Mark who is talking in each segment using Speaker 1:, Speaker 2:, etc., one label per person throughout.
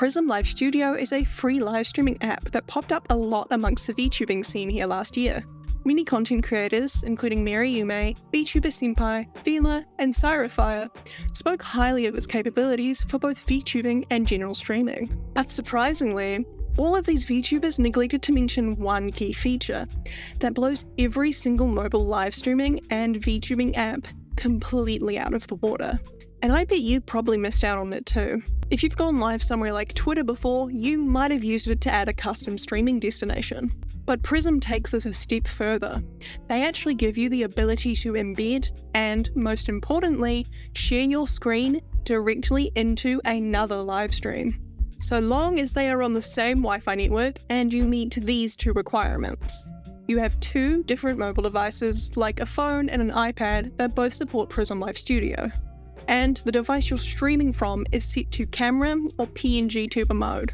Speaker 1: Prism Live Studio is a free live streaming app that popped up a lot amongst the VTubing scene here last year. Many content creators, including Mary Yume, Vtuber Senpai, Fila, and Syrafire, spoke highly of its capabilities for both VTubing and general streaming. But surprisingly, all of these VTubers neglected to mention one key feature that blows every single mobile live streaming and VTubing app completely out of the water. And I bet you probably missed out on it too. If you've gone live somewhere like Twitter before, you might have used it to add a custom streaming destination. But Prism takes this a step further. They actually give you the ability to embed and, most importantly, share your screen directly into another live stream, so long as they are on the same Wi-Fi network and you meet these two requirements. You have two different mobile devices, like a phone and an iPad, that both support Prism Live Studio. And the device you're streaming from is set to camera or PNG tuber mode.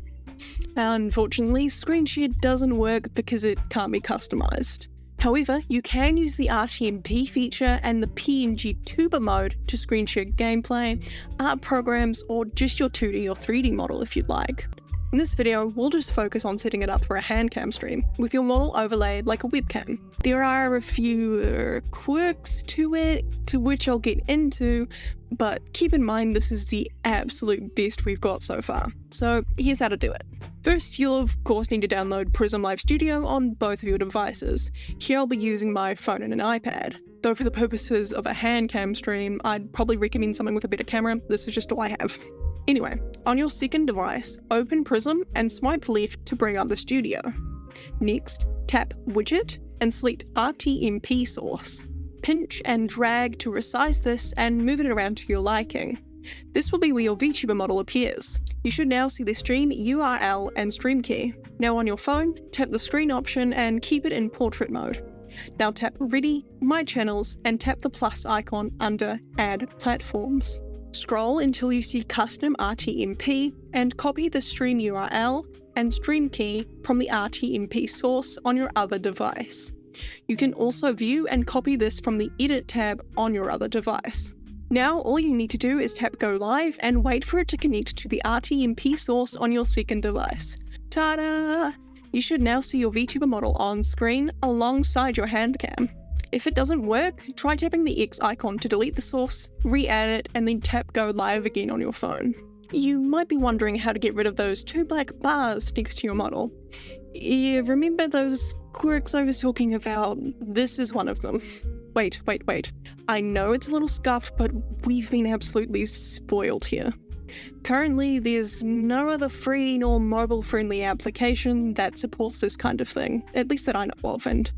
Speaker 1: Unfortunately, screen share doesn't work because it can't be customized. However, you can use the RTMP feature and the PNG tuber mode to screen share gameplay, art programs, or just your 2D or 3D model if you'd like. In this video, we'll just focus on setting it up for a handcam stream, with your model overlaid like a webcam. There are a few quirks to it, to which I'll get into, but keep in mind this is the absolute best we've got so far. So here's how to do it. First, you'll of course need to download Prism Live Studio on both of your devices. Here I'll be using my phone and an iPad. Though for the purposes of a handcam stream, I'd probably recommend something with a better camera. This is just all I have. Anyway, on your second device, open Prism and swipe left to bring up the studio. Next, tap Widget and select RTMP source. Pinch and drag to resize this and move it around to your liking. This will be where your Vtuber model appears. You should now see the stream URL and stream key. Now on your phone, tap the screen option and keep it in portrait mode. Now tap Ready, My Channels, and tap the plus icon under Add Platforms. Scroll until you see Custom RTMP and copy the stream URL and stream key from the RTMP source on your other device. You can also view and copy this from the Edit tab on your other device. Now all you need to do is tap Go Live and wait for it to connect to the RTMP source on your second device. Ta-da! You should now see your Vtuber model on screen alongside your handcam. If it doesn't work, try tapping the X icon to delete the source, re-add it, and then tap Go Live again on your phone. You might be wondering how to get rid of those two black bars next to your model. Yeah, remember those quirks I was talking about? This is one of them. Wait. I know it's a little scuffed, but we've been absolutely spoiled here. Currently, there's no other free nor mobile-friendly application that supports this kind of thing, at least that I know of, and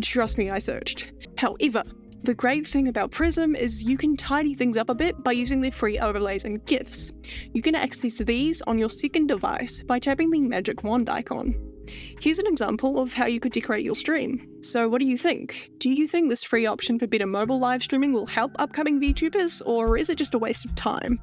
Speaker 1: trust me, I searched. However, the great thing about Prism is you can tidy things up a bit by using their free overlays and GIFs. You can access these on your second device by tapping the magic wand icon. Here's an example of how you could decorate your stream. So what do you think? Do you think this free option for better mobile live streaming will help upcoming VTubers, or is it just a waste of time?